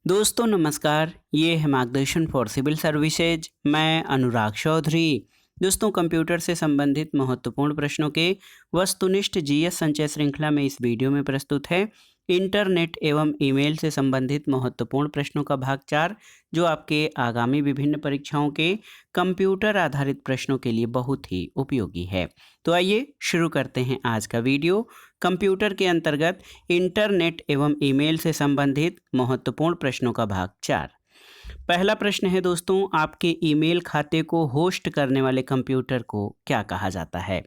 दोस्तों नमस्कार, ये है मार्गदर्शन फॉर सिविल सर्विसेज। मैं अनुराग चौधरी। दोस्तों कंप्यूटर से संबंधित महत्वपूर्ण प्रश्नों के वस्तुनिष्ठ जीएस संचय श्रृंखला में इस वीडियो में प्रस्तुत है इंटरनेट एवं ईमेल से संबंधित महत्वपूर्ण प्रश्नों का भाग 4, जो आपके आगामी विभिन्न परीक्षाओं के कंप्यूटर आधारित प्रश्नों के लिए बहुत ही उपयोगी है। तो आइए शुरू करते हैं आज का वीडियो। कंप्यूटर के अंतर्गत इंटरनेट एवं ईमेल से संबंधित महत्वपूर्ण प्रश्नों का भाग 4। पहला प्रश्न है दोस्तों, आपके ईमेल खाते को होस्ट करने वाले कंप्यूटर को क्या कहा जाता है?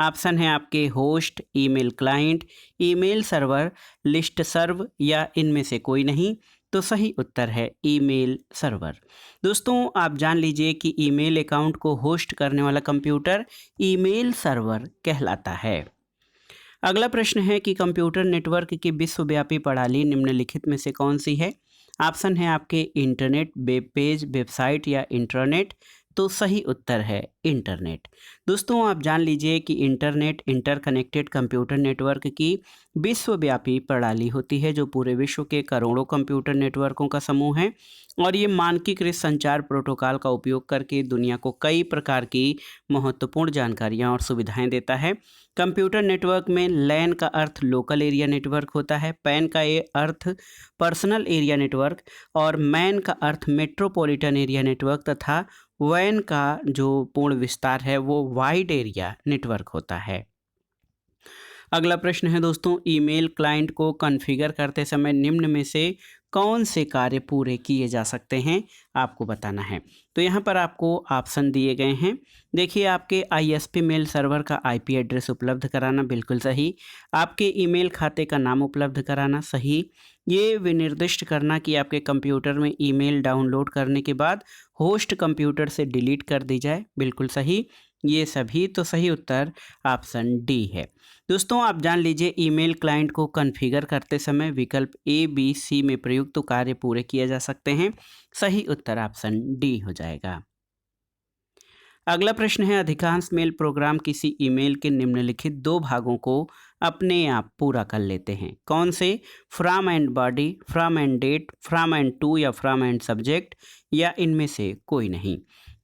ऑप्शन है आपके host, email client, email server, list serve या इनमें से कोई नहीं। तो सही उत्तर है ईमेल सर्वर। दोस्तों आप जान लीजिए कि ईमेल अकाउंट को होस्ट करने वाला कंप्यूटर ईमेल सर्वर कहलाता है। अगला प्रश्न है कि कंप्यूटर नेटवर्क की विश्वव्यापी प्रणाली निम्नलिखित में से कौन सी है? ऑप्शन है आपके इंटरनेट, वेब पेज, वेबसाइट या इंटरनेट। तो सही उत्तर है इंटरनेट। दोस्तों आप जान लीजिए कि इंटरनेट इंटरकनेक्टेड कंप्यूटर नेटवर्क की विश्वव्यापी प्रणाली होती है, जो पूरे विश्व के करोड़ों कंप्यूटर नेटवर्कों का समूह है और ये मानकीकृत संचार प्रोटोकॉल का उपयोग करके दुनिया को कई प्रकार की महत्वपूर्ण जानकारियां और सुविधाएं देता है। कंप्यूटर नेटवर्क में लैन का अर्थ लोकल एरिया नेटवर्क होता है, पैन का ये अर्थ पर्सनल एरिया नेटवर्क और मैन का अर्थ मेट्रोपॉलिटन एरिया नेटवर्क तथा वैन का जो पूर्ण विस्तार है वो वाइड एरिया नेटवर्क होता है। अगला प्रश्न है दोस्तों, ईमेल क्लाइंट को कॉन्फ़िगर करते समय निम्न में से कौन से कार्य पूरे किए जा सकते हैं, आपको बताना है। तो यहाँ पर आपको ऑप्शन दिए गए हैं। देखिए, आपके आईएसपी मेल सर्वर का आईपी एड्रेस उपलब्ध कराना, बिल्कुल सही। आपके ईमेल खाते का नाम उपलब्ध कराना, सही। ये विनिर्दिष्ट करना कि आपके कंप्यूटर में ईमेल डाउनलोड करने के बाद होस्ट कंप्यूटर से डिलीट कर दी जाए, बिल्कुल सही। ये सभी तो सही उत्तर ऑप्शन डी है। दोस्तों आप जान लीजिए, ईमेल क्लाइंट को कॉन्फ़िगर करते समय विकल्प ए, बी, सी में प्रयुक्त कार्य पूरे किए जा सकते हैं। सही उत्तर ऑप्शन डी हो जाएगा। अगला प्रश्न है, अधिकांश मेल प्रोग्राम किसी ईमेल के निम्नलिखित दो भागों को अपने आप पूरा कर लेते हैं। कौन से? From and body, from and date, from and to या फ्रॉम एंड सब्जेक्ट या इनमें से कोई नहीं।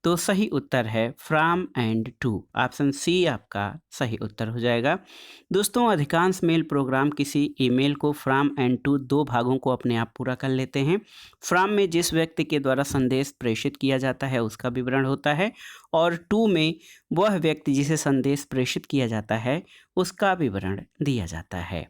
तो सही उत्तर है from and to. Option C आपका सही उत्तर हो जाएगा। दोस्तों अधिकांश मेल प्रोग्राम किसी ईमेल को फ्रॉम एंड टू दो भागों को अपने आप पूरा कर लेते हैं। फ्रॉम में जिस व्यक्ति के द्वारा संदेश प्रेषित किया जाता है उसका विवरण होता है और टू में वह व्यक्ति जिसे संदेश प्रेषित किया जाता है उसका विवरण दिया जाता है।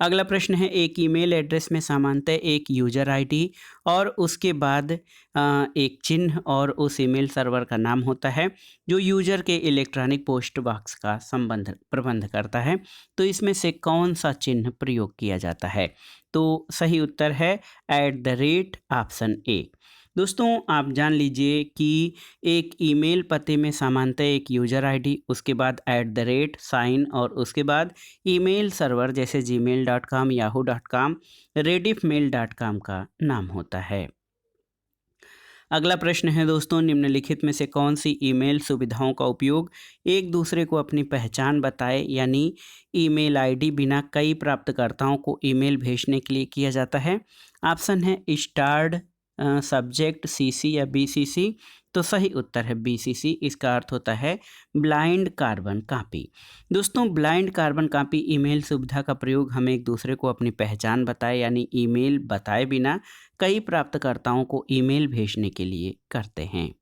अगला प्रश्न है, एक ईमेल एड्रेस में सामान्यतः एक यूजर आईडी और उसके बाद एक चिन्ह और उस ईमेल सर्वर का नाम होता है जो यूजर के इलेक्ट्रॉनिक पोस्ट बॉक्स का संबंध प्रबंध करता है। तो इसमें से कौन सा चिन्ह प्रयोग किया जाता है? तो सही उत्तर है @ ऑप्शन ए। दोस्तों आप जान लीजिए कि एक ईमेल पते में सामान्यतः एक यूजर आईडी, उसके बाद @ साइन और उसके बाद ईमेल सर्वर जैसे gmail.com, yahoo.com, rediffmail.com का नाम होता है। अगला प्रश्न है दोस्तों, निम्नलिखित में से कौन सी ईमेल सुविधाओं का उपयोग एक दूसरे को अपनी पहचान बताए यानी ईमेल आईडी बिना कई प्राप्तकर्ताओं को ईमेल भेजने के लिए किया जाता है? ऑप्शन है स्टार्ड, सब्जेक्ट, सीसी या बीसीसी। तो सही उत्तर है बीसीसी। इसका अर्थ होता है ब्लाइंड कार्बन कॉपी। दोस्तों ब्लाइंड कार्बन कॉपी ईमेल सुविधा का प्रयोग हम एक दूसरे को अपनी पहचान बताए यानी ईमेल बताए बिना कई प्राप्तकर्ताओं को ईमेल भेजने के लिए करते हैं।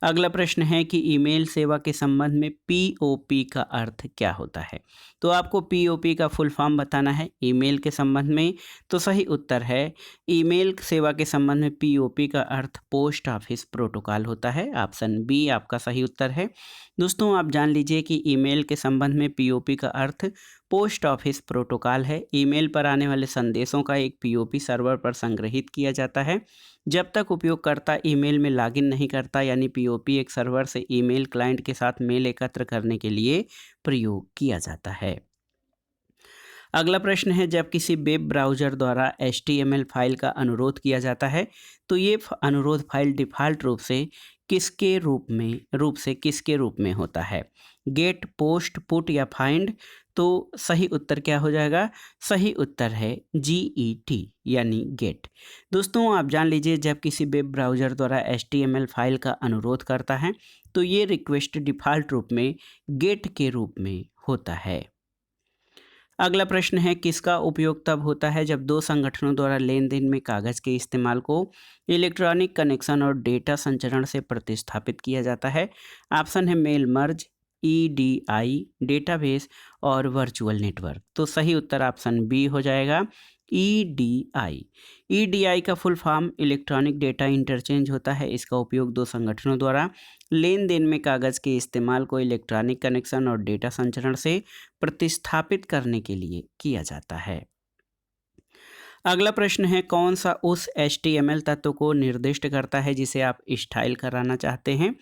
अगला प्रश्न है कि ईमेल सेवा के संबंध में पीओपी का अर्थ क्या होता है? तो आपको पीओपी का फुल फॉर्म बताना है ईमेल के संबंध में। तो सही उत्तर है ईमेल सेवा के संबंध में पीओपी का अर्थ पोस्ट ऑफिस प्रोटोकॉल होता है। ऑप्शन बी आपका सही उत्तर है। दोस्तों आप जान लीजिए कि ईमेल के संबंध में पीओपी का अर्थ पोस्ट ऑफिस प्रोटोकॉल है। ईमेल पर आने वाले संदेशों का एक पीओपी सर्वर पर संग्रहित किया जाता है जब तक उपयोगकर्ता ईमेल में लॉगिन नहीं करता, यानी पीओपी एक सर्वर से ईमेल क्लाइंट के साथ मेल एकत्र करने के लिए प्रयोग किया जाता है। अगला प्रश्न है, जब किसी वेब ब्राउज़र द्वारा HTML फाइल का अनुरोध किया जाता है तो ये अनुरोध फाइल डिफ़ॉल्ट रूप से किसके रूप में होता है? गेट, पोस्ट, पुट या फाइंड। तो सही उत्तर क्या हो जाएगा? सही उत्तर है GET यानी गेट। दोस्तों आप जान लीजिए, जब किसी वेब ब्राउज़र द्वारा HTML फाइल का अनुरोध करता है तो ये रिक्वेस्ट डिफ़ॉल्ट रूप में गेट के रूप में होता है। अगला प्रश्न है, किसका उपयोग तब होता है जब दो संगठनों द्वारा लेन देन में कागज़ के इस्तेमाल को इलेक्ट्रॉनिक कनेक्शन और डेटा संचरण से प्रतिस्थापित किया जाता है? ऑप्शन है मेल मर्ज, EDI, डेटाबेस और वर्चुअल नेटवर्क। तो सही उत्तर ऑप्शन बी हो जाएगा, EDI। EDI का full form electronic data interchange होता है। इसका उपयोग दो संगठनों द्वारा लेन देन में कागज़ के इस्तेमाल को इलेक्ट्रॉनिक कनेक्शन और डेटा संचरण से प्रतिस्थापित करने के लिए किया जाता है। अगला प्रश्न है, कौन सा उस HTML तत्व को निर्दिष्ट करता है जिसे आप स्टाइल कराना चाहते हैं?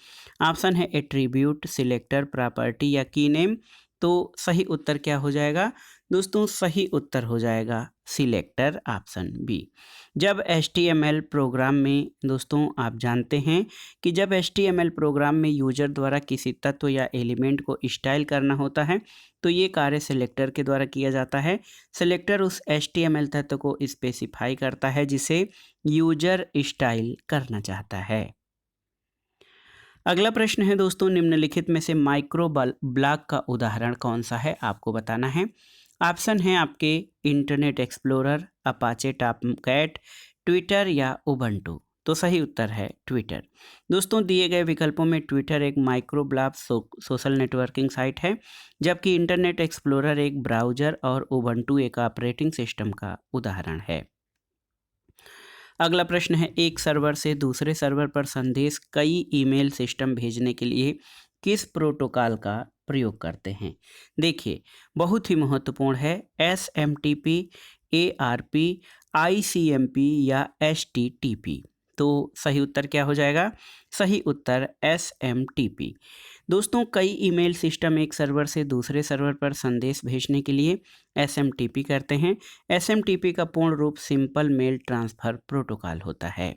ऑप्शन है एट्रीब्यूट, सिलेक्टर, प्रॉपर्टी या की नेम। तो सही उत्तर क्या हो जाएगा? दोस्तों सही उत्तर हो जाएगा सिलेक्टर, ऑप्शन बी। जब HTML प्रोग्राम में, दोस्तों आप जानते हैं कि जब HTML प्रोग्राम में यूजर द्वारा किसी तत्व या एलिमेंट को स्टाइल करना होता है तो ये कार्य सिलेक्टर के द्वारा किया जाता है। सिलेक्टर उस HTML तत्व को स्पेसिफाई करता है जिसे यूजर स्टाइल करना चाहता है। अगला प्रश्न है दोस्तों, निम्नलिखित में से माइक्रो ब्लॉग का उदाहरण कौन सा है? आपको बताना है। ऑप्शन है आपके internet explorer, Apache Tomcat, Twitter या उबंटू। तो सही उत्तर है ट्विटर। दोस्तों दिए गए विकल्पों में ट्विटर एक micro blog social networking site है, जबकि इंटरनेट एक्सप्लोरर एक ब्राउज़र और उबंटू एक ऑपरेटिंग सिस्टम का उदाहरण है। अगला प्रश्न है, एक सर्वर से दूसरे सर्वर पर संदेश कई ईमेल सिस्टम भेजने के लिए किस प्रोटोकॉल का प्रयोग करते हैं? देखिए बहुत ही महत्वपूर्ण है, SMTP, ARP, ICMP या HTTP। तो सही उत्तर क्या हो जाएगा? सही उत्तर SMTP। दोस्तों कई ईमेल सिस्टम एक सर्वर से दूसरे सर्वर पर संदेश भेजने के लिए SMTP करते हैं। SMTP का पूर्ण रूप सिंपल मेल ट्रांसफ़र प्रोटोकॉल होता है।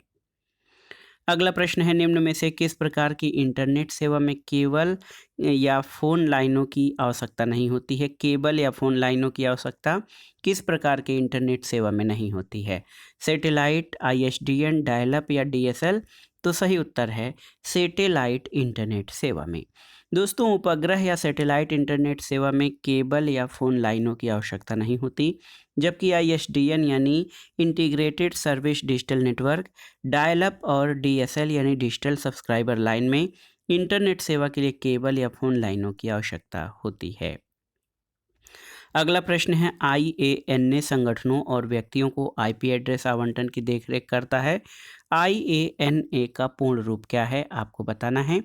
अगला प्रश्न है, निम्न में से किस प्रकार की इंटरनेट सेवा में केबल या फ़ोन लाइनों की आवश्यकता नहीं होती है? केबल या फ़ोन लाइनों की आवश्यकता किस प्रकार के इंटरनेट सेवा में नहीं होती है? सैटेलाइट, ISDN, डायल अप या DSL? तो सही उत्तर है सैटेलाइट इंटरनेट सेवा में। दोस्तों उपग्रह या सैटेलाइट इंटरनेट सेवा में केबल या फ़ोन लाइनों की आवश्यकता नहीं होती, जबकि ISDN यानी integrated service digital network, dial up और DSL यानी डिजिटल सब्सक्राइबर लाइन में इंटरनेट सेवा के लिए केबल या फ़ोन लाइनों की आवश्यकता होती है। अगला प्रश्न है, IANA संगठनों और व्यक्तियों को IP एड्रेस आवंटन की देखरेख करता है। IANA का पूर्ण रूप क्या है? आपको बताना है।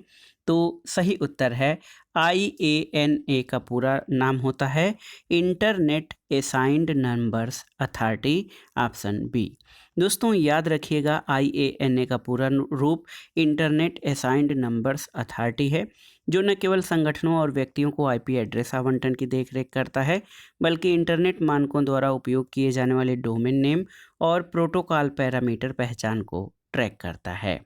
तो सही उत्तर है IANA का पूरा नाम होता है internet assigned numbers authority, option B. दोस्तों याद रखिएगा IANA का पूरा रूप इंटरनेट असाइंड नंबर्स अथॉरिटी है, जो न केवल संगठनों और व्यक्तियों को IP एड्रेस आवंटन की देखरेख करता है, बल्कि इंटरनेट मानकों द्वारा उपयोग किए जाने वाले डोमेन नेम और प्रोटोकॉल पैरामीटर पहचान को ट्रैक करता है।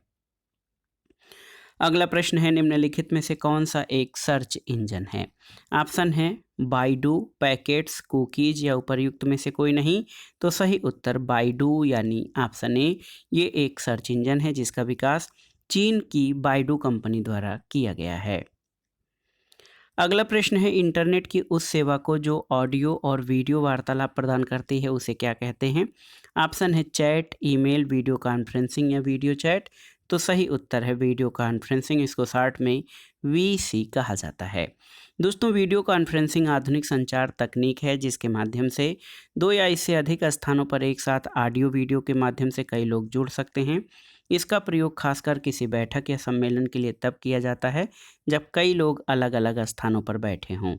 अगला प्रश्न है, निम्नलिखित में से कौन सा एक सर्च इंजन है? ऑप्शन है बाइडू, पैकेट्स, कुकीज या उपर्युक्त में से कोई नहीं। तो सही उत्तर बाइडू यानी ऑप्शन ए, ये एक सर्च इंजन है जिसका विकास चीन की बाइडू कंपनी द्वारा किया गया है। अगला प्रश्न है, इंटरनेट की उस सेवा को जो ऑडियो और वीडियो वार्तालाप प्रदान करती है उसे क्या कहते हैं? ऑप्शन है चैट, ईमेल, वीडियो कॉन्फ्रेंसिंग या वीडियो चैट। तो सही उत्तर है वीडियो कॉन्फ्रेंसिंग, इसको शॉर्ट में VC कहा जाता है। दोस्तों वीडियो कॉन्फ्रेंसिंग आधुनिक संचार तकनीक है जिसके माध्यम से दो या इससे अधिक स्थानों पर एक साथ ऑडियो वीडियो के माध्यम से कई लोग जुड़ सकते हैं। इसका प्रयोग खासकर किसी बैठक या सम्मेलन के लिए तब किया जाता है जब कई लोग अलग अलग स्थानों पर बैठे हों।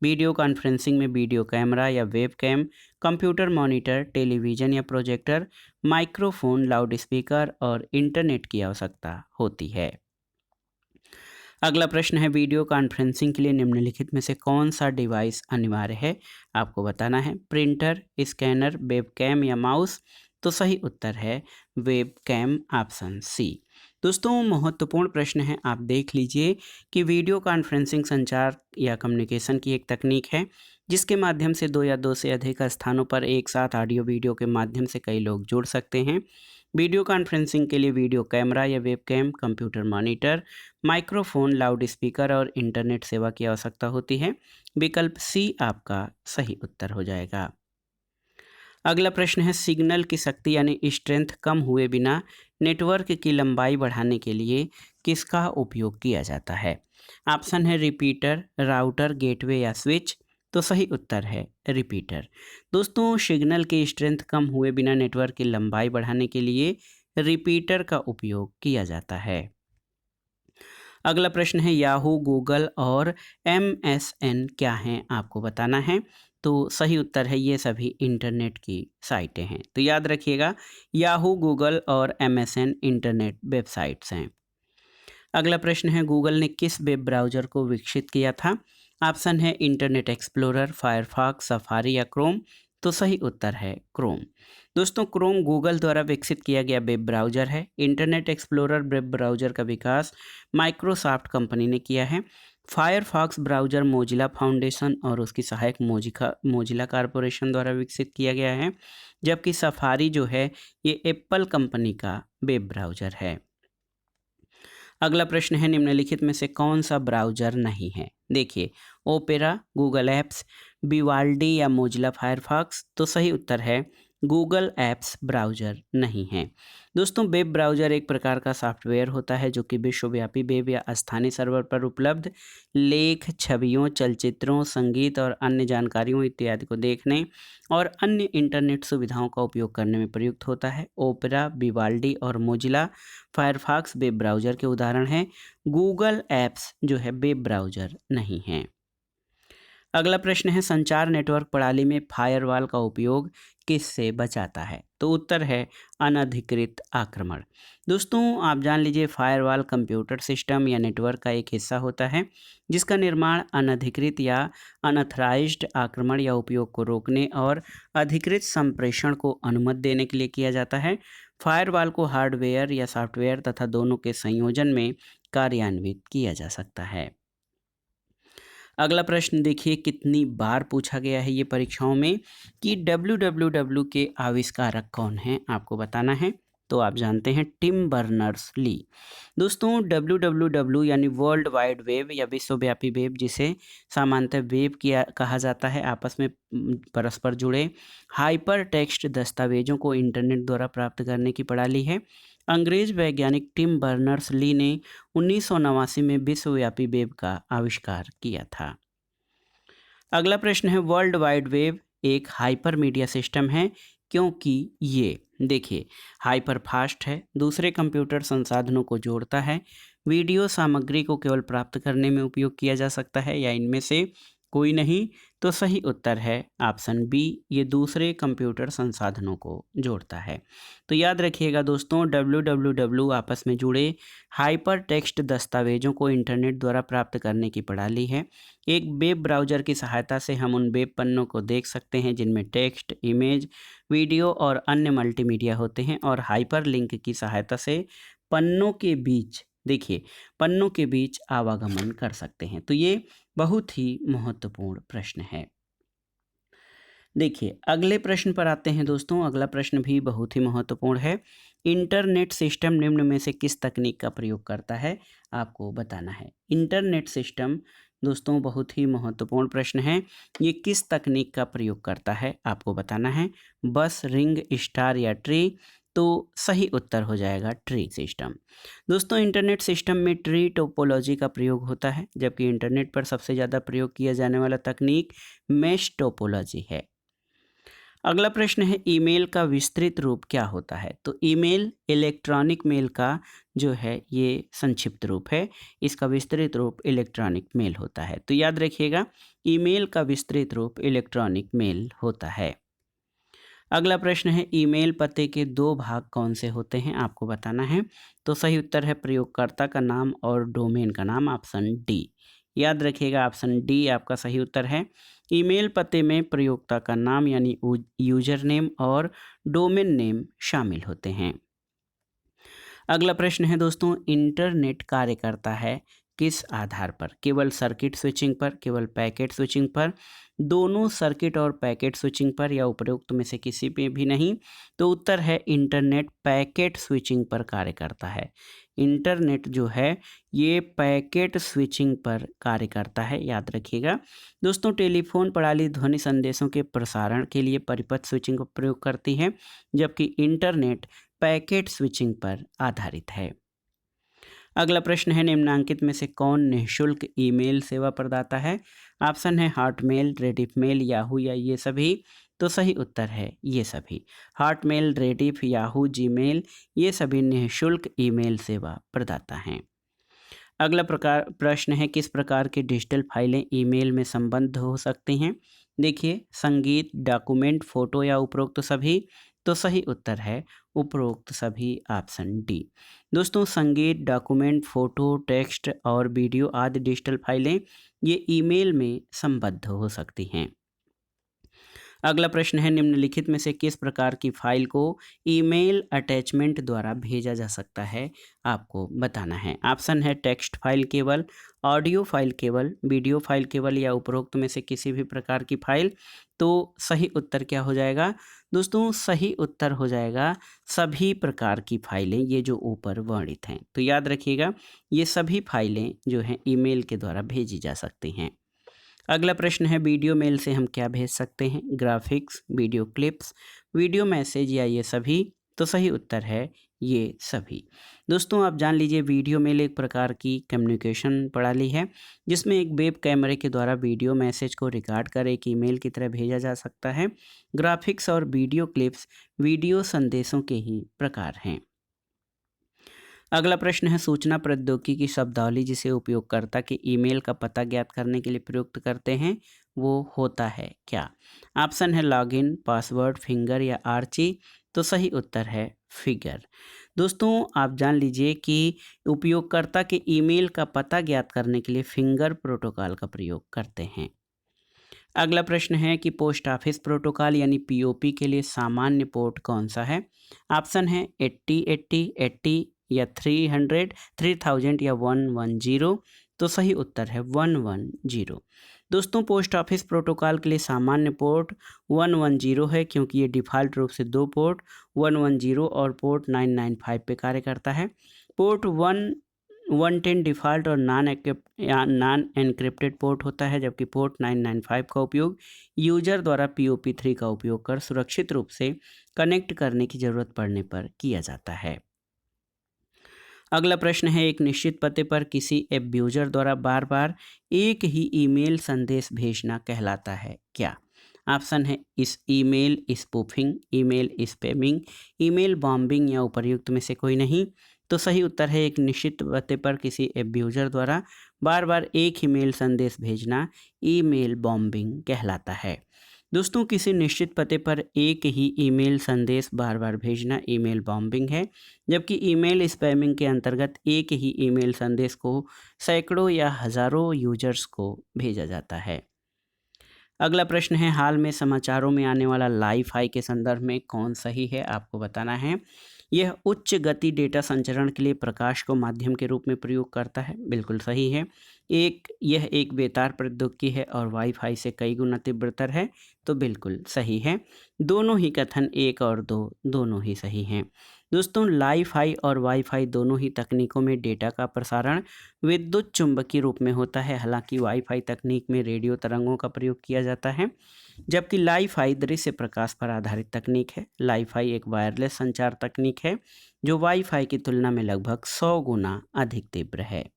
वीडियो कॉन्फ्रेंसिंग में वीडियो कैमरा या webcam, computer monitor, television या प्रोजेक्टर, माइक्रोफोन, लाउडस्पीकर और इंटरनेट की आवश्यकता होती है। अगला प्रश्न है, वीडियो कॉन्फ्रेंसिंग के लिए निम्नलिखित में से कौन सा डिवाइस अनिवार्य है? आपको बताना है। प्रिंटर, स्कैनर, वेबकैम या माउस। तो सही उत्तर है वेबकैम, ऑप्शन सी। दोस्तों महत्वपूर्ण प्रश्न है, आप देख लीजिए कि वीडियो कॉन्फ्रेंसिंग संचार या कम्युनिकेशन की एक तकनीक है जिसके माध्यम से 2 या 2 से अधिक स्थानों पर एक साथ ऑडियो वीडियो के माध्यम से कई लोग जुड़ सकते हैं। वीडियो कॉन्फ्रेंसिंग के लिए वीडियो कैमरा या webcam, computer monitor, microphone, loud speaker और इंटरनेट सेवा की आवश्यकता होती है। विकल्प सी आपका सही उत्तर हो जाएगा। अगला प्रश्न है, सिग्नल की शक्ति यानी स्ट्रेंथ कम हुए बिना नेटवर्क की लंबाई बढ़ाने के लिए किसका उपयोग किया जाता है? ऑप्शन है रिपीटर, राउटर, गेटवे या स्विच। तो सही उत्तर है रिपीटर। दोस्तों, सिग्नल की स्ट्रेंथ कम हुए बिना नेटवर्क की लंबाई बढ़ाने के लिए रिपीटर का उपयोग किया जाता है। अगला प्रश्न है, याहू, गूगल और MSN क्या हैं? आपको बताना है। तो सही उत्तर है, ये सभी इंटरनेट की साइटें हैं। तो याद रखिएगा, याहू, गूगल और MSN इंटरनेट वेबसाइट्स हैं। अगला प्रश्न है, गूगल ने किस वेब ब्राउज़र को विकसित किया था? ऑप्शन है इंटरनेट एक्सप्लोरर, फायरफॉक्स, सफारी या क्रोम। तो सही उत्तर है क्रोम। दोस्तों, क्रोम गूगल द्वारा विकसित किया गया वेब ब्राउज़र है। इंटरनेट एक्सप्लोरर वेब ब्राउज़र का विकास माइक्रोसॉफ्ट कंपनी ने किया है। फायरफॉक्स ब्राउज़र मोजिला फाउंडेशन और उसकी सहायक मोजिला कॉरपोरेशन द्वारा विकसित किया गया है। जबकि सफारी जो है ये एप्पल कंपनी का वेब ब्राउज़र है। अगला प्रश्न है, निम्नलिखित में से कौन सा ब्राउज़र नहीं है? देखिए, ओपेरा, गूगल ऐप्स, विवाल्डी या मोजिला फायरफॉक्स। तो सही उत्तर है गूगल ऐप्स ब्राउज़र नहीं है। दोस्तों, वेब ब्राउज़र एक प्रकार का सॉफ्टवेयर होता है जो कि विश्वव्यापी वेब या स्थानीय सर्वर पर उपलब्ध लेख, छवियों, चलचित्रों, संगीत और अन्य जानकारियों इत्यादि को देखने और अन्य इंटरनेट सुविधाओं का उपयोग करने में प्रयुक्त होता है। ओपेरा, विवाल्डी और मोजिला फायरफॉक्स वेब ब्राउज़र के उदाहरण हैं। गूगल ऐप्स जो है वेब ब्राउज़र नहीं है। अगला प्रश्न है, संचार नेटवर्क प्रणाली में फायरवॉल का उपयोग किससे बचाता है? तो उत्तर है अनधिकृत आक्रमण। दोस्तों, आप जान लीजिए, फायरवॉल कंप्यूटर सिस्टम या नेटवर्क का एक हिस्सा होता है जिसका निर्माण अनधिकृत या अनऑथराइज्ड आक्रमण या उपयोग को रोकने और अधिकृत संप्रेषण को अनुमति देने के लिए किया जाता है। फायरवॉल को हार्डवेयर या सॉफ्टवेयर तथा दोनों के संयोजन में कार्यान्वित किया जा सकता है। अगला प्रश्न देखिए, कितनी बार पूछा गया है ये परीक्षाओं में कि www के आविष्कारक कौन हैं? आपको बताना है। तो आप जानते हैं टिम बर्नर्स-ली। दोस्तों, www यानी वर्ल्ड वाइड वेब या विश्वव्यापी वेब, जिसे सामान्यतः वेब किया कहा जाता है, आपस में परस्पर जुड़े हाइपर टेक्स्ट दस्तावेजों को इंटरनेट द्वारा प्राप्त करने की प्रणाली है। अंग्रेज वैज्ञानिक टिम बर्नर्स-ली ने 1989 में विश्वव्यापी वेब का आविष्कार किया था। अगला प्रश्न है, वर्ल्ड वाइड वेब एक हाइपर मीडिया सिस्टम है क्योंकि ये, देखिए, हाइपर फास्ट है, दूसरे कंप्यूटर संसाधनों को जोड़ता है, वीडियो सामग्री को केवल प्राप्त करने में उपयोग किया जा सकता है, या इनमें से कोई नहीं। तो सही उत्तर है ऑप्शन बी, ये दूसरे कंप्यूटर संसाधनों को जोड़ता है। तो याद रखिएगा दोस्तों, www आपस में जुड़े हाइपर टेक्स्ट दस्तावेजों को इंटरनेट द्वारा प्राप्त करने की प्रणाली है। एक वेब ब्राउज़र की सहायता से हम उन वेब पन्नों को देख सकते हैं जिनमें टेक्स्ट, इमेज, वीडियो और अन्य मल्टीमीडिया होते हैं, और हाइपर लिंक की सहायता से पन्नों के बीच, देखिए, पन्नों के बीच आवागमन कर सकते हैं। तो ये बहुत ही महत्वपूर्ण प्रश्न है। देखिए, अगले प्रश्न पर आते हैं दोस्तों। अगला प्रश्न भी बहुत ही महत्वपूर्ण है। इंटरनेट सिस्टम निम्न में से किस तकनीक का प्रयोग करता है? आपको बताना है। इंटरनेट सिस्टम, दोस्तों, बहुत ही महत्वपूर्ण प्रश्न है। ये किस तकनीक का प्रयोग करता है? आपको बताना है। बस, रिंग, स्टार या ट्री। तो सही उत्तर हो जाएगा ट्री सिस्टम। दोस्तों, इंटरनेट सिस्टम में ट्री टोपोलॉजी का प्रयोग होता है, जबकि इंटरनेट पर सबसे ज़्यादा प्रयोग किया जाने वाला तकनीक मेश टोपोलॉजी है। अगला प्रश्न है, ईमेल का विस्तृत रूप क्या होता है? तो ईमेल इलेक्ट्रॉनिक मेल का जो है ये संक्षिप्त रूप है। इसका विस्तृत रूप इलेक्ट्रॉनिक मेल होता है। तो याद रखिएगा, ईमेल का विस्तृत रूप इलेक्ट्रॉनिक मेल होता है। अगला प्रश्न है, ईमेल पते के 2 भाग कौन से होते हैं? आपको बताना है। तो सही उत्तर है प्रयोगकर्ता का नाम और डोमेन का नाम, ऑप्शन डी। याद रखिएगा, ऑप्शन डी आपका सही उत्तर है। ईमेल पते में प्रयोक्ता का नाम यानी यूजर नेम और डोमेन नेम शामिल होते हैं। अगला प्रश्न है दोस्तों, इंटरनेट कार्य करता है किस आधार पर? केवल सर्किट स्विचिंग पर, केवल पैकेट स्विचिंग पर, दोनों सर्किट और पैकेट स्विचिंग पर, या उपरोक्त में से किसी पे भी नहीं? तो उत्तर है इंटरनेट पैकेट स्विचिंग पर कार्य करता है। इंटरनेट जो है ये पैकेट स्विचिंग पर कार्य करता है, याद रखिएगा। दोस्तों टेलीफोन प्रणाली ध्वनि संदेशों के प्रसारण के लिए परिपथ स्विचिंग का प्रयोग करती है, जबकि इंटरनेट पैकेट स्विचिंग पर आधारित है। अगला प्रश्न है, निम्नांकित में से कौन निःशुल्क ईमेल सेवा प्रदाता है? ऑप्शन है हॉटमेल, रेडिफमेल, याहू या ये सभी। तो सही उत्तर है ये सभी। हॉटमेल, रेडिफ, याहू, जीमेल ये सभी निःशुल्क ईमेल सेवा प्रदाता हैं। अगला प्रश्न है, किस प्रकार की डिजिटल फाइलें ईमेल में संबद्ध हो सकती हैं? देखिए, संगीत, डॉक्यूमेंट, फोटो या उपरोक्त सभी। तो सही उत्तर है उपरोक्त सभी, ऑप्शन डी। दोस्तों संगीत, डॉक्यूमेंट, फोटो, टेक्स्ट और वीडियो आदि डिजिटल फाइलें ये ईमेल में संबद्ध हो सकती हैं। अगला प्रश्न है, निम्नलिखित में से किस प्रकार की फाइल को ईमेल अटैचमेंट द्वारा भेजा जा सकता है? आपको बताना है। ऑप्शन है टेक्स्ट फाइल केवल, ऑडियो फाइल केवल, वीडियो फाइल केवल या उपरोक्त में से किसी भी प्रकार की फाइल। तो सही उत्तर क्या हो जाएगा? दोस्तों सही उत्तर हो जाएगा सभी प्रकार की फाइलें, ये जो ऊपर वर्णित हैं। तो याद रखिएगा ये सभी फाइलें जो हैं ईमेल के द्वारा भेजी जा सकती हैं। अगला प्रश्न है, वीडियो मेल से हम क्या भेज सकते हैं? Graphics, video clips, video message या ये सभी। तो सही उत्तर है ये सभी। दोस्तों आप जान लीजिए वीडियो मेल एक प्रकार की कम्युनिकेशन प्रणाली है जिसमें एक वेब कैमरे के द्वारा वीडियो मैसेज को रिकॉर्ड कर एक ईमेल की तरह भेजा जा सकता है। ग्राफिक्स और वीडियो क्लिप्स वीडियो संदेशों के ही प्रकार हैं। अगला प्रश्न है, सूचना प्रौद्योगिकी की शब्दावली जिसे उपयोगकर्ता के ईमेल का पता ज्ञात करने के लिए प्रयुक्त करते हैं वो होता है क्या? ऑप्शन है लॉगिन, पासवर्ड, फिंगर या आर्ची। तो सही उत्तर है फिगर। दोस्तों आप जान लीजिए कि उपयोगकर्ता के ईमेल का पता ज्ञात करने के लिए फिंगर प्रोटोकॉल का प्रयोग करते हैं। अगला प्रश्न है कि पोस्ट ऑफिस प्रोटोकॉल यानी पीओपी के लिए सामान्य पोर्ट कौन सा है? ऑप्शन है 80 80 80 या 300 3000 या 110। तो सही उत्तर है 110। दोस्तों पोस्ट ऑफिस प्रोटोकॉल के लिए सामान्य पोर्ट 110 है क्योंकि ये डिफ़ॉल्ट रूप से दो पोर्ट 110 और पोर्ट 995 पे कार्य करता है। पोर्ट 110 डिफ़ॉल्ट और नॉन एनक्रिप्टेड पोर्ट होता है, जबकि पोर्ट 995 का उपयोग यूजर द्वारा POP3 का उपयोग कर सुरक्षित रूप से कनेक्ट करने की ज़रूरत पड़ने पर किया जाता है। अगला प्रश्न है, एक निश्चित पते पर किसी एब्यूजर द्वारा बार बार एक ही ईमेल संदेश भेजना कहलाता है क्या? ऑप्शन है इस email spoofing, email spamming, email bombing या उपर्युक्त में से कोई नहीं। तो सही उत्तर है एक निश्चित पते पर किसी एब्यूजर द्वारा बार बार एक ही मेल संदेश भेजना ईमेल बॉम्बिंग कहलाता है। दोस्तों किसी निश्चित पते पर एक ही ईमेल संदेश बार बार भेजना ईमेल बॉम्बिंग है, जबकि ईमेल स्पैमिंग के अंतर्गत एक ही ईमेल संदेश को सैकड़ों या हजारों यूजर्स को भेजा जाता है। अगला प्रश्न है, हाल में समाचारों में आने वाला लाइफ-हाई के संदर्भ में कौन सही है? आपको बताना है। यह उच्च गति डेटा संचरण के लिए प्रकाश को माध्यम के रूप में प्रयोग करता है, बिल्कुल सही है। यह एक बेतार प्रौद्योगिकी है और वाईफाई से कई गुना तीव्रतर है, तो बिल्कुल सही है। दोनों ही कथन 1 और 2 दोनों ही सही हैं। दोस्तों लाइफ-हाई और वाईफाई दोनों ही तकनीकों में डेटा का प्रसारण विद्युत चुंबकीय रूप में होता है। हालांकि वाईफाई तकनीक में रेडियो तरंगों का प्रयोग किया जाता है, जबकि लाइफ-हाई दृश्य प्रकाश पर आधारित तकनीक है। लाइफ-हाई एक वायरलेस संचार तकनीक है जो वाईफाई की तुलना में लगभग 100 गुना अधिक तीव्र है।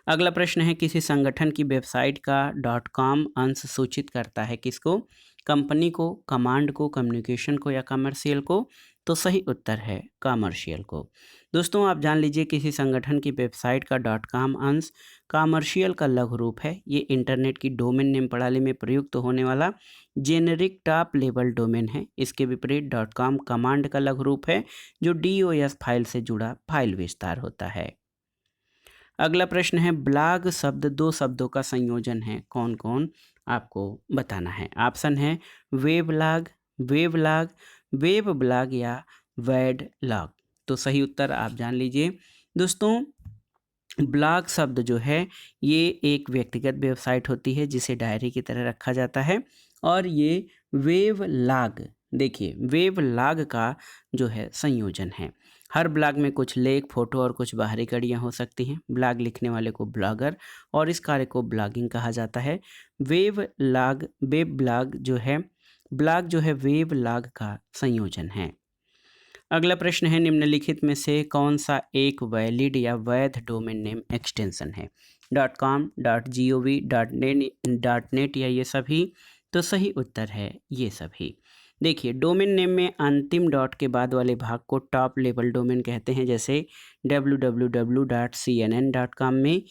अगला प्रश्न है, किसी संगठन की वेबसाइट का .com अंश सूचित करता है किसको? कंपनी को, कमांड को, कम्युनिकेशन को या कमर्शियल को? तो सही उत्तर है कमर्शियल को। दोस्तों आप जान लीजिए किसी संगठन की वेबसाइट का .com अंश कमर्शियल का लघु रूप है। ये इंटरनेट की डोमेन नेम प्रणाली में प्रयुक्त होने वाला जेनेरिक टॉप लेवल डोमेन है। इसके विपरीत .com कमांड का लघु रूप है जो DOS फाइल से जुड़ा फाइल विस्तार होता है। अगला प्रश्न है, ब्लॉग शब्द दो शब्दों का संयोजन है, कौन कौन? आपको बताना है। ऑप्शन है वेबलॉग, वेबलॉग, वेब ब्लॉग या वेडलॉग। तो सही उत्तर आप जान लीजिए। दोस्तों ब्लॉग शब्द जो है ये एक व्यक्तिगत वेबसाइट होती है जिसे डायरी की तरह रखा जाता है। और ये वेबलॉग, देखिए वेबलॉग का जो है संयोजन है। हर ब्लॉग में कुछ लेख, फोटो और कुछ बाहरी कड़ियाँ हो सकती हैं। ब्लॉग लिखने वाले को ब्लॉगर और इस कार्य को ब्लॉगिंग कहा जाता है। वेब ब्लॉग जो है, ब्लॉग जो है वेबलॉग का संयोजन है। अगला प्रश्न है, निम्नलिखित में से कौन सा एक वैलिड या वैध डोमेन नेम एक्सटेंशन है? .com, .gov, .net या ये सभी? तो सही उत्तर है ये सभी। देखिए डोमेन नेम में अंतिम डॉट के बाद वाले भाग को टॉप लेवल डोमेन कहते हैं। जैसे www.cnn.com में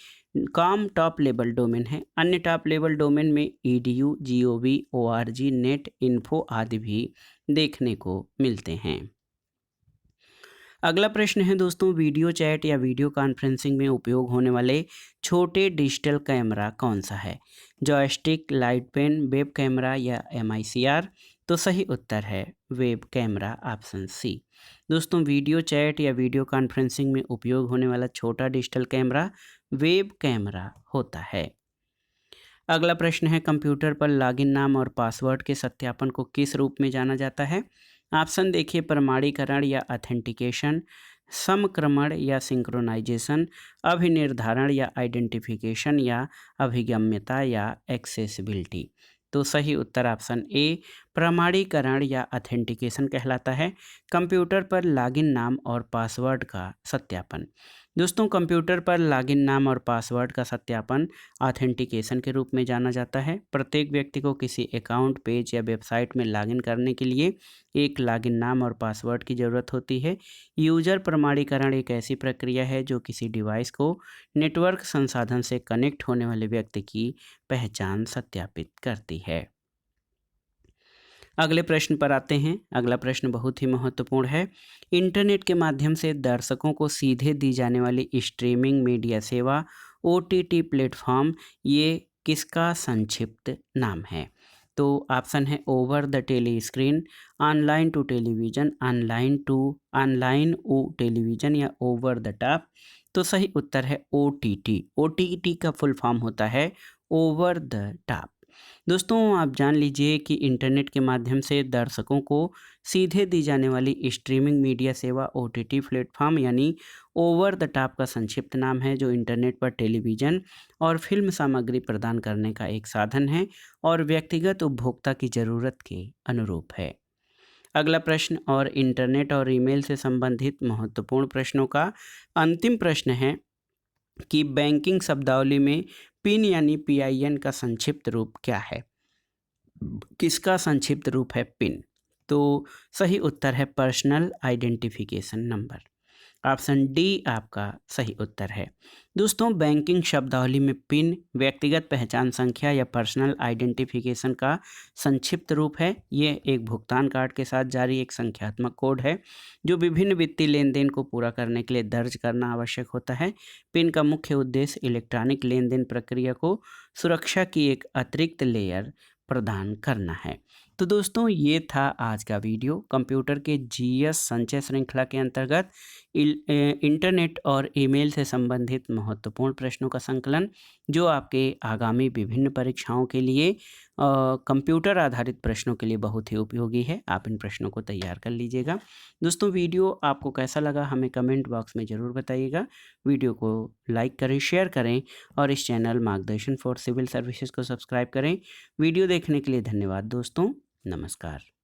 कॉम टॉप लेवल डोमेन है। अन्य टॉप लेवल डोमेन में edu, gov, org, net, info आदि भी देखने को मिलते हैं। अगला प्रश्न है दोस्तों, वीडियो चैट या वीडियो कॉन्फ्रेंसिंग में उपयोग होने वाले छोटे डिजिटल कैमरा कौन सा है? Joystick, light pen, web camera या MICR? तो सही उत्तर है वेब कैमरा, ऑप्शन सी। दोस्तों वीडियो चैट या वीडियो कॉन्फ्रेंसिंग में उपयोग होने वाला छोटा डिजिटल कैमरा वेब कैमरा होता है। अगला प्रश्न है, कंप्यूटर पर लॉगिन नाम और पासवर्ड के सत्यापन को किस रूप में जाना जाता है? ऑप्शन देखिए, प्रमाणीकरण या ऑथेंटिकेशन, समक्रमण या सिंक्रोनाइजेशन, अभिनिर्धारण या आइडेंटिफिकेशन या अभिगम्यता या एक्सेसिबिलिटी। तो सही उत्तर ऑप्शन ए, प्रमाणीकरण या ऑथेंटिकेशन कहलाता है। कंप्यूटर पर लॉगिन नाम और पासवर्ड का सत्यापन। दोस्तों कंप्यूटर पर लॉगिन नाम और पासवर्ड का सत्यापन ऑथेंटिकेशन के रूप में जाना जाता है। प्रत्येक व्यक्ति को किसी अकाउंट, पेज या वेबसाइट में लॉगिन करने के लिए एक लॉगिन नाम और पासवर्ड की ज़रूरत होती है। यूजर प्रमाणीकरण एक ऐसी प्रक्रिया है जो किसी डिवाइस को नेटवर्क संसाधन से कनेक्ट होने वाले व्यक्ति की पहचान सत्यापित करती है। अगले प्रश्न पर आते हैं। अगला प्रश्न बहुत ही महत्वपूर्ण है। इंटरनेट के माध्यम से दर्शकों को सीधे दी जाने वाली स्ट्रीमिंग मीडिया सेवा OTT प्लेटफॉर्म, ये किसका संक्षिप्त नाम है? तो ऑप्शन है over the tele screen, online to television, online O television या ओवर द टॉप। तो सही उत्तर है OTT। OTT का फुल फॉर्म होता है ओवर द टॉप। दोस्तों आप जान लीजिए कि इंटरनेट के माध्यम से दर्शकों को सीधे दी जाने वाली स्ट्रीमिंग मीडिया सेवा OTT प्लेटफॉर्म यानी ओवर द टॉप का संक्षिप्त नाम है, जो इंटरनेट पर टेलीविज़न और फिल्म सामग्री प्रदान करने का एक साधन है और व्यक्तिगत उपभोक्ता की ज़रूरत के अनुरूप है। अगला प्रश्न और इंटरनेट और ईमेल से संबंधित महत्वपूर्ण प्रश्नों का अंतिम प्रश्न है कि बैंकिंग शब्दावली में पिन यानी PIN का संक्षिप्त रूप क्या है? किसका संक्षिप्त रूप है पिन? तो सही उत्तर है personal identification number. Option D आपका सही उत्तर है। दोस्तों बैंकिंग शब्दावली में पिन व्यक्तिगत पहचान संख्या या पर्सनल आइडेंटिफिकेशन का संक्षिप्त रूप है। ये एक भुगतान कार्ड के साथ जारी एक संख्यात्मक कोड है जो विभिन्न वित्तीय लेन देन को पूरा करने के लिए दर्ज करना आवश्यक होता है। पिन का मुख्य उद्देश्य इलेक्ट्रॉनिक लेन देन प्रक्रिया को सुरक्षा की एक अतिरिक्त लेयर प्रदान करना है। तो दोस्तों ये था आज का वीडियो कंप्यूटर के GS संचय श्रृंखला के अंतर्गत इंटरनेट और ईमेल से संबंधित महत्वपूर्ण प्रश्नों का संकलन, जो आपके आगामी विभिन्न परीक्षाओं के लिए कंप्यूटर आधारित प्रश्नों के लिए बहुत ही उपयोगी है। आप इन प्रश्नों को तैयार कर लीजिएगा। दोस्तों वीडियो आपको कैसा लगा हमें कमेंट बॉक्स में ज़रूर बताइएगा। वीडियो को लाइक करें, शेयर करें और इस चैनल मार्गदर्शन फॉर सिविल सर्विसेज को सब्सक्राइब करें। वीडियो देखने के लिए धन्यवाद दोस्तों, नमस्कार।